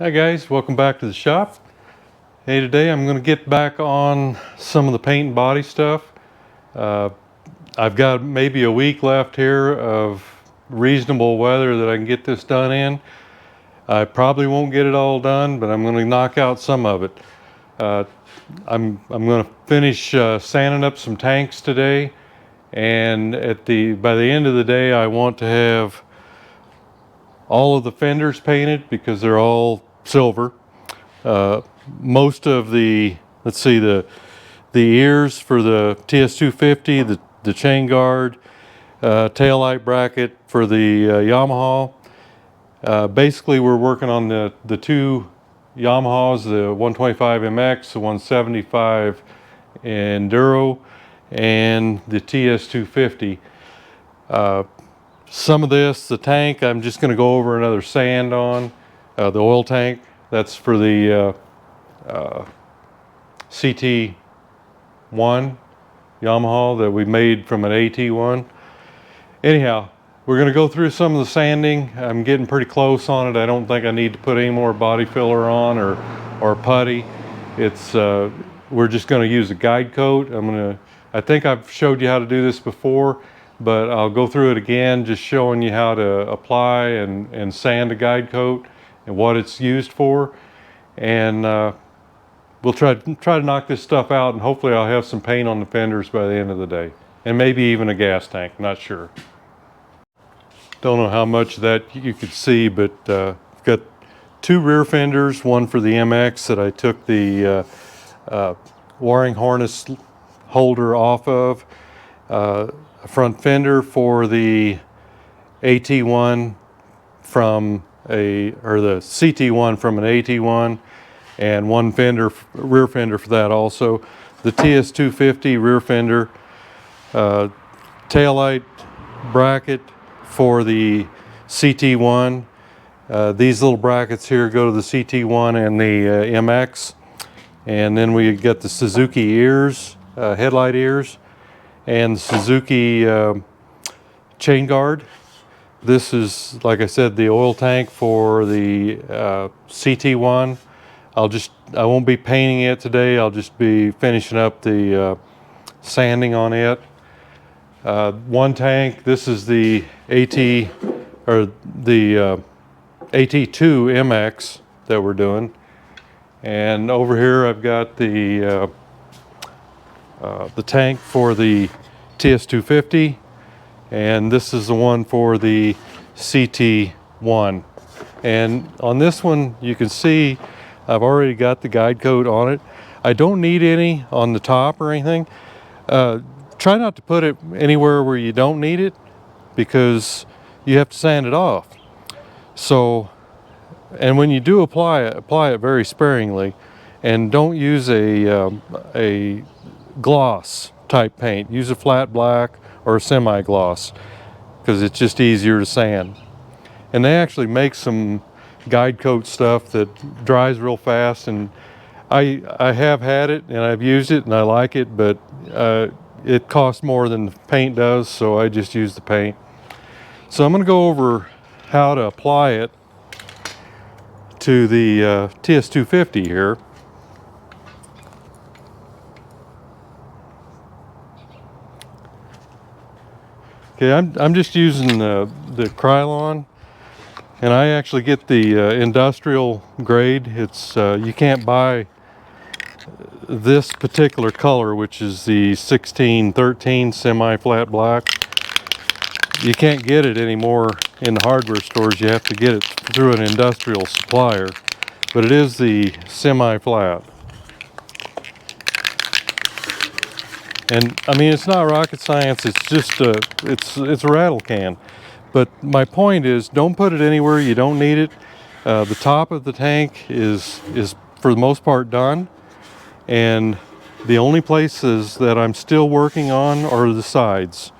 Hi guys, welcome back to the shop. Hey, today I'm going to get back on some of the paint and body stuff. I've got maybe a week left here of reasonable weather that I can get this done in. I probably won't get it all done, but I'm going to knock out some of it. I'm going to finish sanding up some tanks today, and by the end of the day I want to have all of the fenders painted because they're all silver. Most of the, let's see, the ears for the TS250, the chain guard, tail light bracket for the Yamaha. Basically, we're working on the two Yamahas, the 125 MX, the 175 Enduro, and the TS250. Some of this, the tank, I'm just going to go over another sand on. The oil tank, that's for the CT-1 Yamaha that we made from an AT-1. Anyhow, we're going to go through some of the sanding. I'm getting pretty close on it. I don't think I need to put any more body filler on or putty. We're just going to use a guide coat. I think I've showed you how to do this before, but I'll go through it again, just showing you how to apply and sand a guide coat and what it's used for. And we'll try to knock this stuff out, and hopefully I'll have some paint on the fenders by the end of the day, and maybe even a gas tank, not sure. Don't know how much of that you could see, but I've got two rear fenders, one for the MX that I took the wiring harness holder off of, a front fender for the AT1 or the CT1 from an AT1, and one rear fender for that also. The TS250 rear fender, taillight bracket for the CT1. These little brackets here go to the CT1 and the MX. And then we get the Suzuki ears, headlight ears, and Suzuki chain guard. This is, like I said, the oil tank for the CT1. I won't be painting it today. I'll just be finishing up the sanding on it. One tank, this is the AT2 MX that we're doing. And over here I've got the tank for the TS250, and this is the one for the CT1. And on this one you can see I've already got the guide coat on it. I don't need any on the top or anything. Try not to put it anywhere where you don't need it, because you have to sand it off. So, and when you do apply it very sparingly, and don't use a gloss type paint. Use a flat black or a semi-gloss, because it's just easier to sand. And they actually make some guide coat stuff that dries real fast, and I have had it and I've used it and I like it, but it costs more than the paint does, so I just use the paint. So I'm going to go over how to apply it to the TS250 here. Okay, I'm just using the Krylon, and I actually get the industrial grade. It's you can't buy this particular color, which is the 1613 semi-flat black. You can't get it anymore in the hardware stores. You have to get it through an industrial supplier, but it is the semi-flat. And I mean, it's not rocket science. It's just it's a rattle can. But my point is, don't put it anywhere you don't need it. The top of the tank is for the most part done, and the only places that I'm still working on are the sides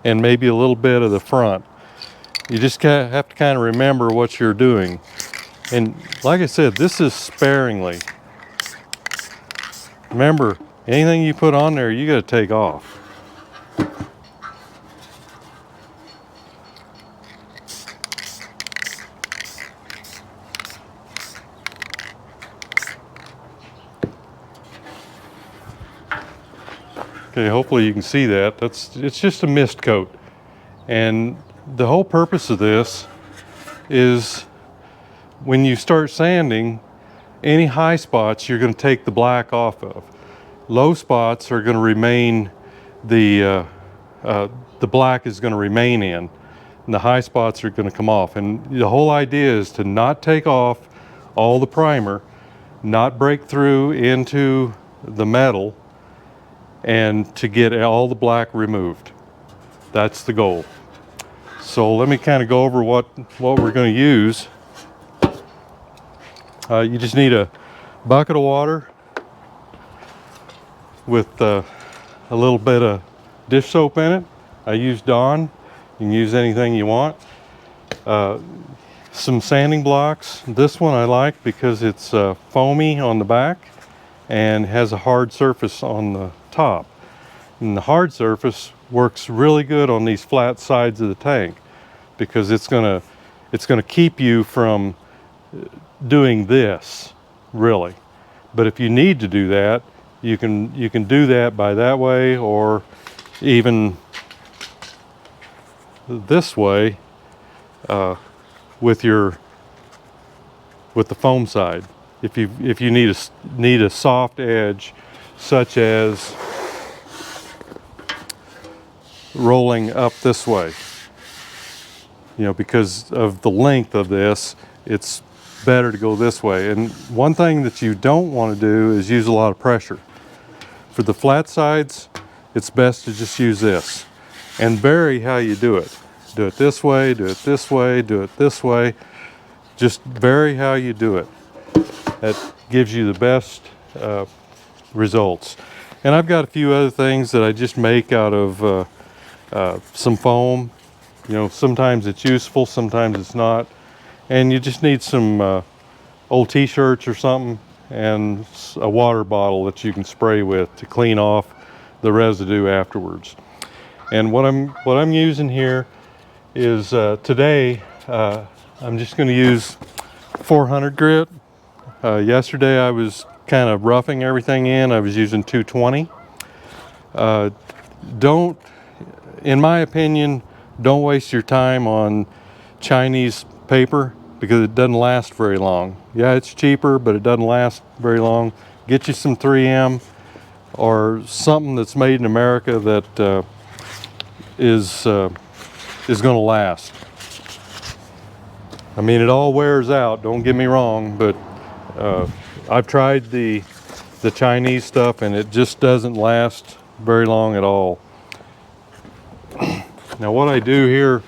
and maybe a little bit of the front. You just have to kind of remember what you're doing. And like I said, this is sparingly. Remember, anything you put on there, you got to take off. Okay, hopefully you can see that. It's just a mist coat. And the whole purpose of this is when you start sanding, any high spots you're going to take the black off of. Low spots are going to remain, the black is going to remain in, and the high spots are going to come off. And the whole idea is to not take off all the primer, not break through into the metal, and to get all the black removed. That's the goal. So let me kind of go over what we're going to use. You just need a bucket of water with a little bit of dish soap in it. I use Dawn. You can use anything you want. Some sanding blocks. This one I like because it's foamy on the back and has a hard surface on the top. And the hard surface works really good on these flat sides of the tank because it's gonna keep you from doing this, really. But if you need to do that, you can do that by that way, or even this way with the foam side. If you need a soft edge, such as rolling up this way, you know, because of the length of this, it's better to go this way. And one thing that you don't want to do is use a lot of pressure. For the flat sides, it's best to just use this and vary how you do it. Do it this way, do it this way, do it this way. Just vary how you do it. That gives you the best results. And I've got a few other things that I just make out of some foam. You know, sometimes it's useful, sometimes it's not. And you just need some old t-shirts or something and a water bottle that you can spray with to clean off the residue afterwards. And what I'm using here is today I'm just going to use 400 grit. Yesterday I was kind of roughing everything in. I was using 220. In my opinion, don't waste your time on Chinese paper because it doesn't last very long. Yeah, it's cheaper, but it doesn't last very long. Get you some 3M or something that's made in America that is going to last. I mean, it all wears out, don't get me wrong, but I've tried the Chinese stuff and it just doesn't last very long at all. Now what I do here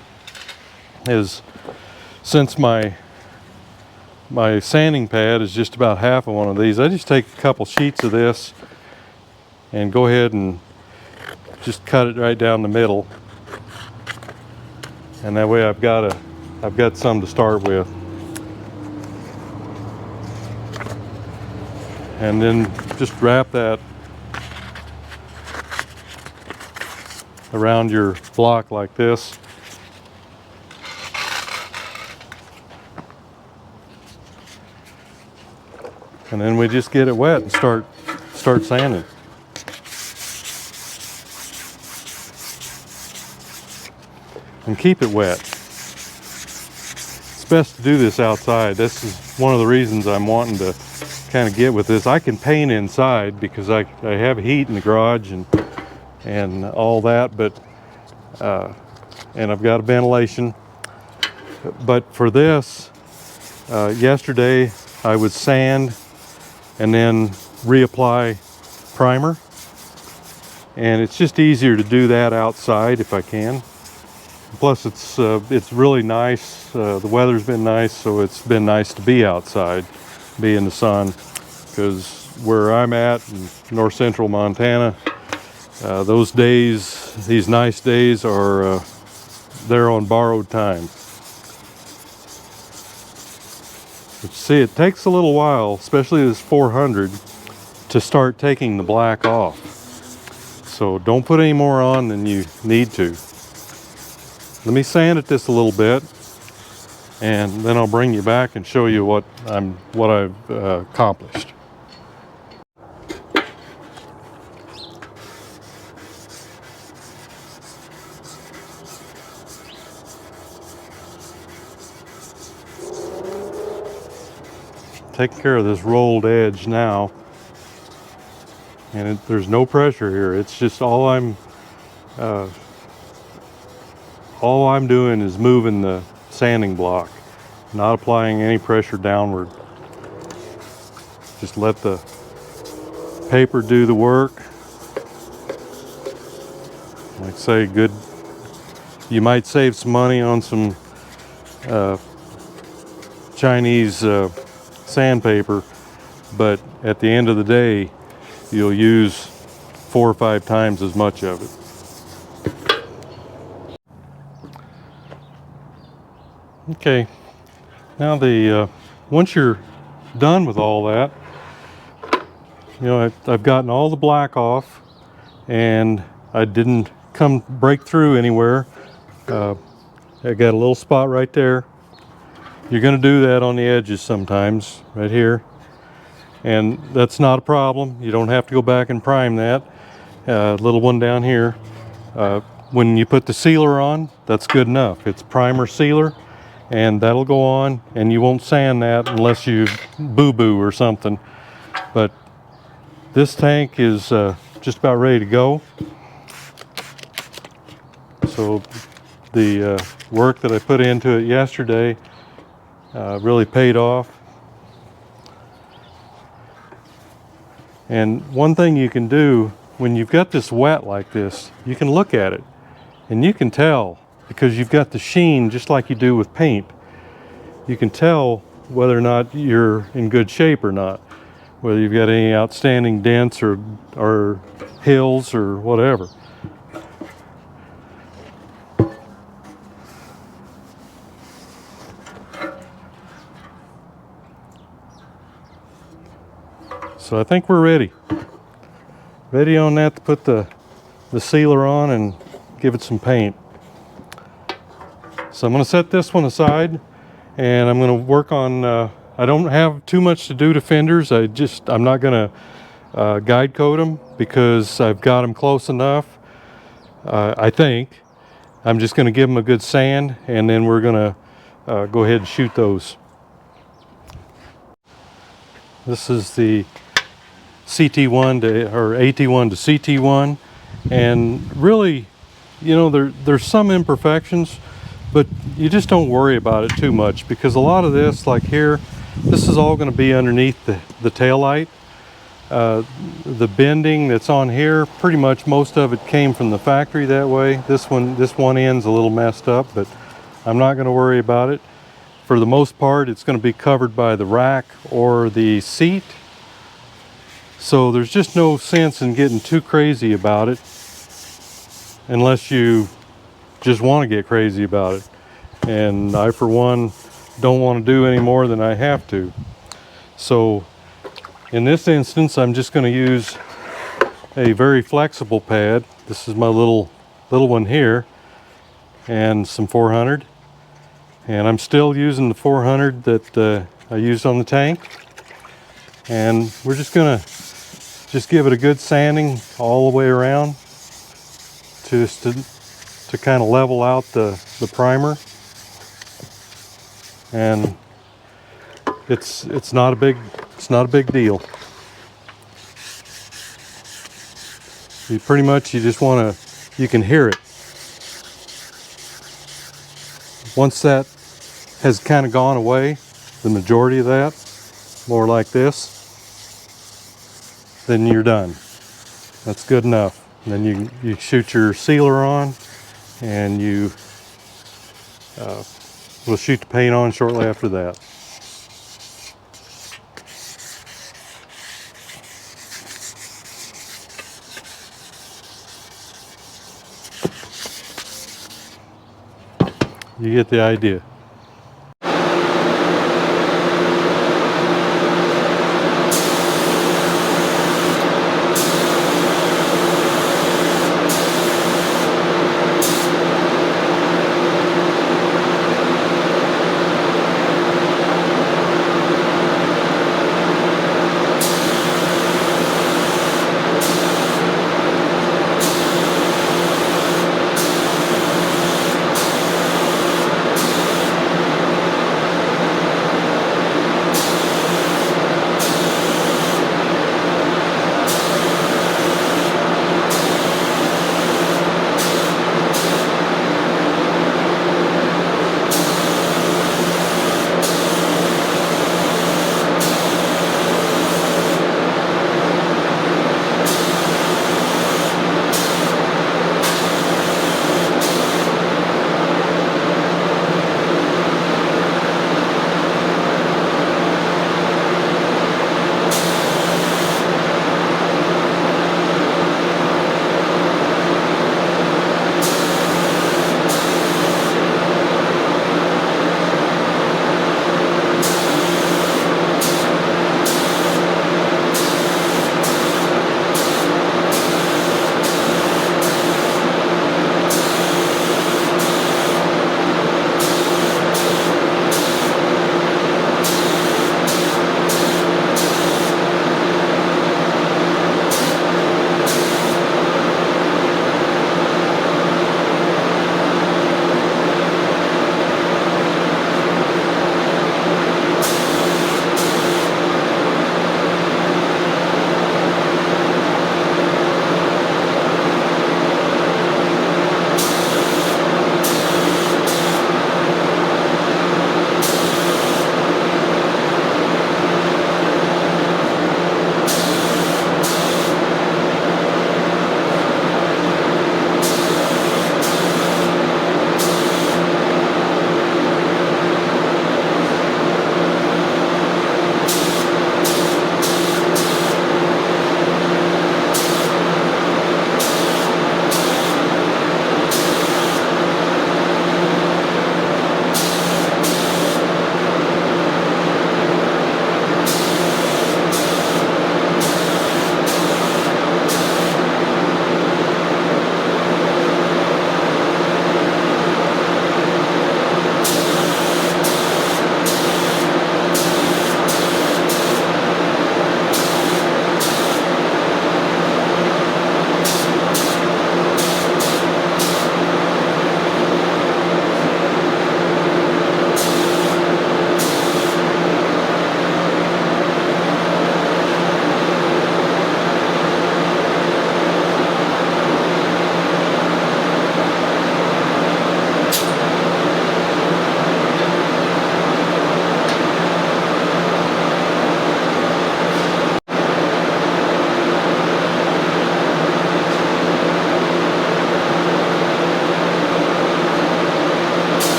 is, since my sanding pad is just about half of one of these, I just take a couple sheets of this and go ahead and just cut it right down the middle. And that way I've got some to start with. And then just wrap that around your block like this. And then we just get it wet and start sanding. And keep it wet. It's best to do this outside. This is one of the reasons I'm wanting to kind of get with this. I can paint inside because I have heat in the garage and all that, but and I've got a ventilation. But for this, yesterday I would sand and then reapply primer, and it's just easier to do that outside if I can. Plus it's really nice. The weather's been nice, so it's been nice to be outside, be in the sun, because where I'm at in north central Montana, those days, these nice days, are they're on borrowed time. But see, it takes a little while, especially this 400, to start taking the black off. So don't put any more on than you need to. Let me sand it just a little bit, and then I'll bring you back and show you what I've accomplished. taking care of this rolled edge now. And there's no pressure here. It's just all I'm doing is moving the sanding block, not applying any pressure downward. Just let the paper do the work. Like I say, good. You might save some money on some Chinese sandpaper, but at the end of the day, you'll use 4 or 5 times as much of it. Okay, now once you're done with all that, you know, I've gotten all the black off, and I didn't break through anywhere. I got a little spot right there. You're going to do that on the edges sometimes, right here, and that's not a problem. You don't have to go back and prime that. Little one down here. When you put the sealer on, that's good enough. It's primer sealer, and that'll go on, and you won't sand that unless you boo-boo or something. But this tank is just about ready to go. So the work that I put into it yesterday really paid off. And one thing you can do when you've got this wet like this, you can look at it and you can tell, because you've got the sheen just like you do with paint. You can tell whether or not you're in good shape or not, whether you've got any outstanding dents or hills or whatever. So I think we're ready. Ready on that to put the sealer on and give it some paint. So I'm going to set this one aside, and I'm going to work on, I don't have too much to do to fenders. I'm not going to guide coat them because I've got them close enough. I think I'm just going to give them a good sand, and then we're going to go ahead and shoot those. This is the CT-1 or AT-1 to CT-1, and really, you know, there's some imperfections, but you just don't worry about it too much, because a lot of this, like here, this is all going to be underneath the tail light. The bending that's on here, pretty much most of it came from the factory that way. This one end's a little messed up, but I'm not going to worry about it. For the most part, it's going to be covered by the rack or the seat. So there's just no sense in getting too crazy about it unless you just want to get crazy about it. And I, for one, don't want to do any more than I have to. So in this instance, I'm just going to use a very flexible pad. This is my little one here, and some 400. And I'm still using the 400 that I used on the tank. And we're just going to give it a good sanding all the way around just to kind of level out the primer. And it's not a big deal. You pretty much, you just want to, you can hear it. Once that has kind of gone away, the majority of that, more like this, then you're done. That's good enough. And then you shoot your sealer on, and you will shoot the paint on shortly after that. You get the idea.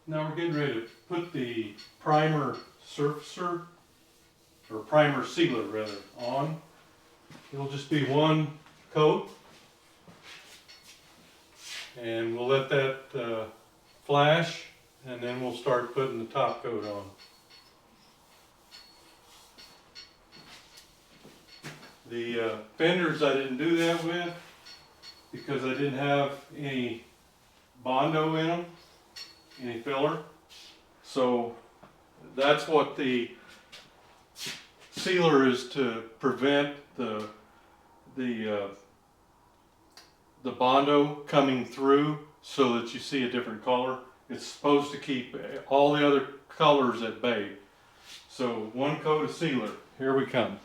Now we're getting ready to put the primer surfacer, or primer sealer rather, on. It'll just be one coat, and we'll let that flash, and then we'll start putting the top coat on. The fenders I didn't do that with because I didn't have any Bondo in them, any filler. So that's what the sealer is, to prevent the Bondo coming through so that you see a different color. It's supposed to keep all the other colors at bay. So one coat of sealer, here we come.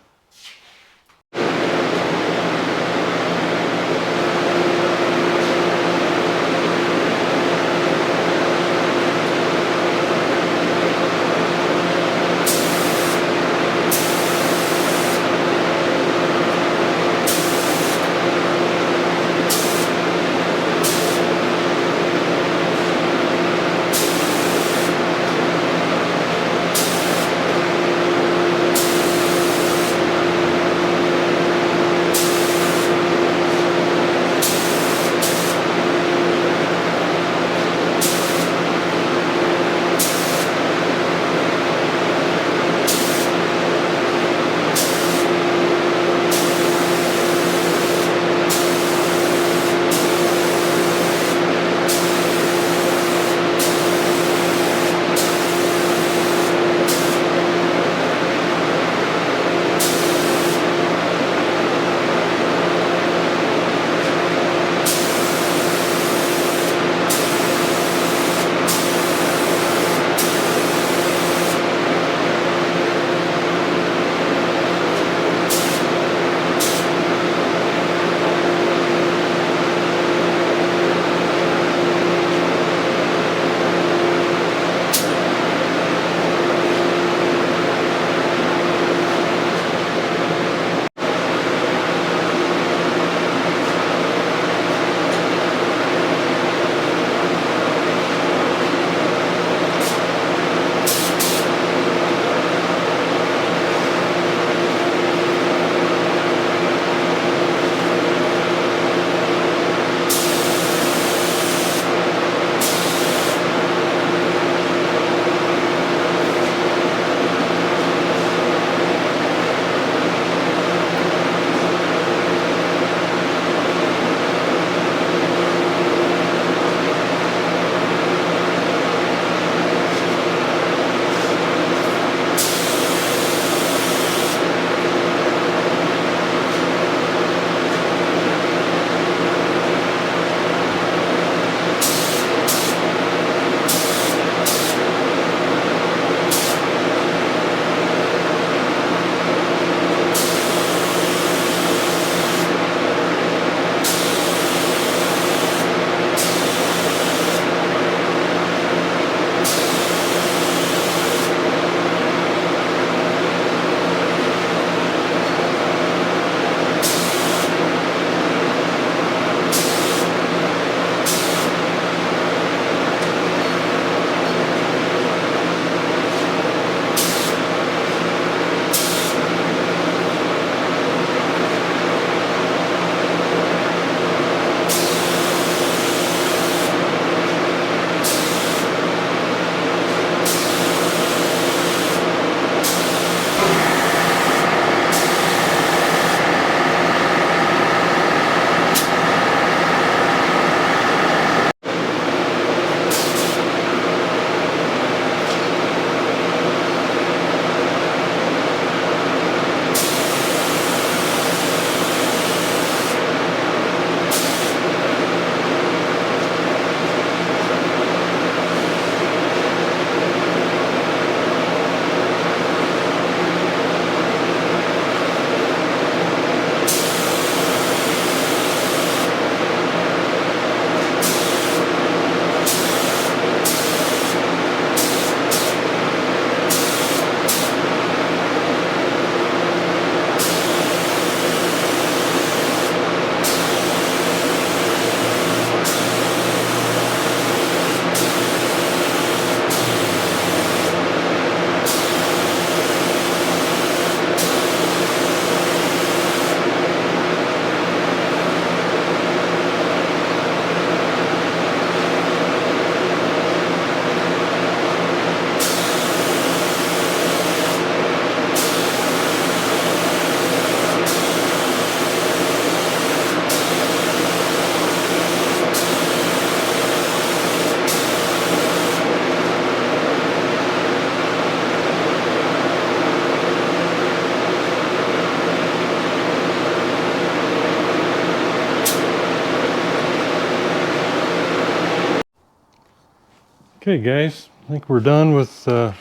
Okay guys, I think we're done with the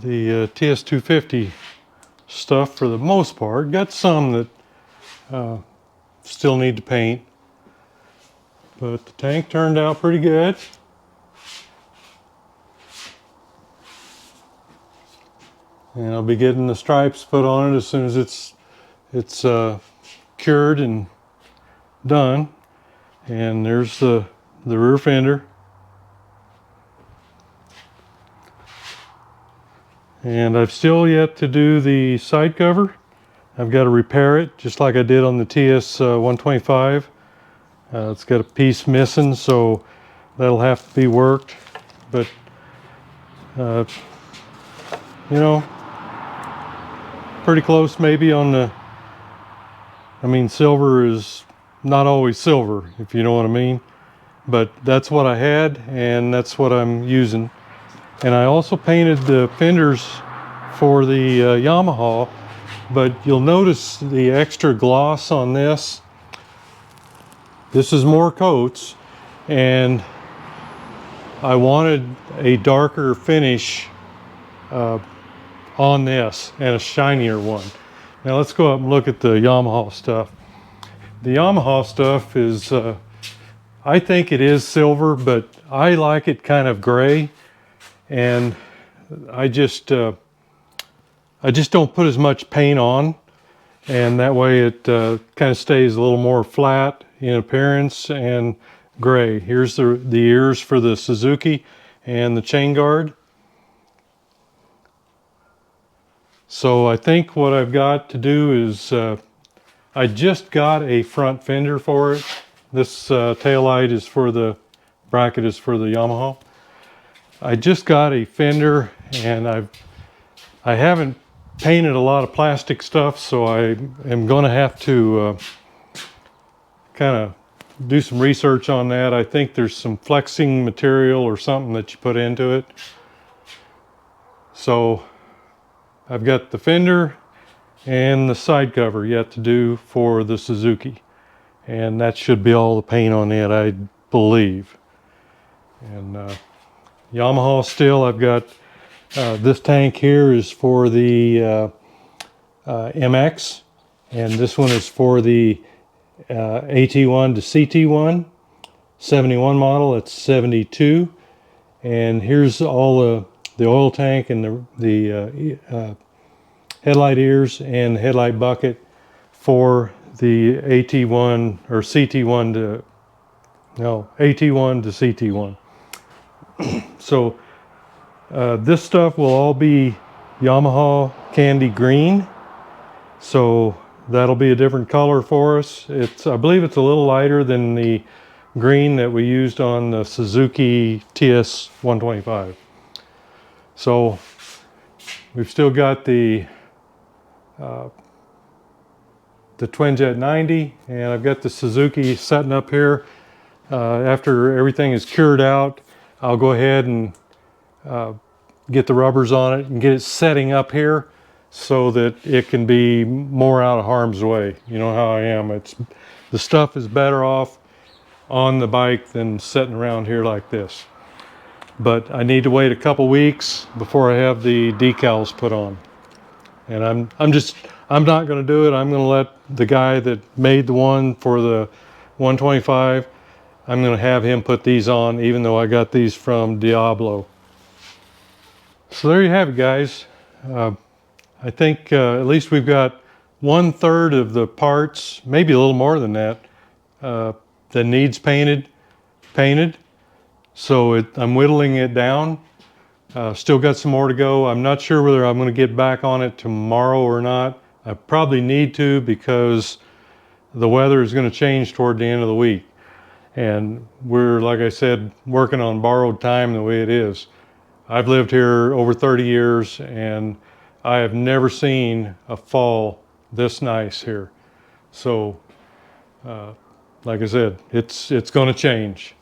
TS250 stuff for the most part. Got some that still need to paint, but the tank turned out pretty good. And I'll be getting the stripes put on it as soon as it's cured and done. And there's the rear fender. And I've still yet to do the side cover. I've got to repair it just like I did on the TS-125. It's got a piece missing, so that'll have to be worked. But, you know, pretty close maybe on the, I mean, silver is not always silver, if you know what I mean. But that's what I had, and that's what I'm using. And I also painted the fenders for the Yamaha, but you'll notice the extra gloss on this. This is more coats, and I wanted a darker finish on this and a shinier one. Now let's go up and look at the Yamaha stuff. The Yamaha stuff is, I think it is silver, but I like it kind of gray, and I just don't put as much paint on, and that way it kind of stays a little more flat in appearance and gray. Here's the ears for the Suzuki and the chain guard. So I think what I've got to do is, I just got a front fender for it. This tail light is for the bracket is for the Yamaha. I just got a fender, and I haven't painted a lot of plastic stuff, so I am going to have to kind of do some research on that. I think there's some flexing material or something that you put into it. So I've got the fender and the side cover yet to do for the Suzuki, and that should be all the paint on it, I believe. And Yamaha still, I've got this tank here is for the MX, and this one is for the AT-1 to CT-1 71 model. It's 72, and here's all the oil tank and the headlight ears and headlight bucket for the AT1 or CT1 to, no, AT1 to CT1. So this stuff will all be Yamaha candy green. So that'll be a different color for us. I believe it's a little lighter than the green that we used on the Suzuki TS-125. So we've still got the Twinjet 90, and I've got the Suzuki setting up here. After everything is cured out, I'll go ahead and get the rubbers on it and get it setting up here so that it can be more out of harm's way. You know how I am. The stuff is better off on the bike than sitting around here like this. But I need to wait a couple weeks before I have the decals put on. And I'm not going to do it. I'm going to let the guy that made the one for the 125, I'm going to have him put these on, even though I got these from Diablo. So there you have it, guys. I think at least we've got 1/3 of the parts, maybe a little more than that, that needs painted. So I'm whittling it down. Still got some more to go. I'm not sure whether I'm going to get back on it tomorrow or not. I probably need to, because the weather is going to change toward the end of the week. And we're, like I said, working on borrowed time the way it is. I've lived here over 30 years, and I have never seen a fall this nice here. So, like I said, it's going to change.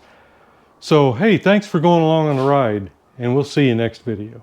So, hey, thanks for going along on the ride, and we'll see you next video.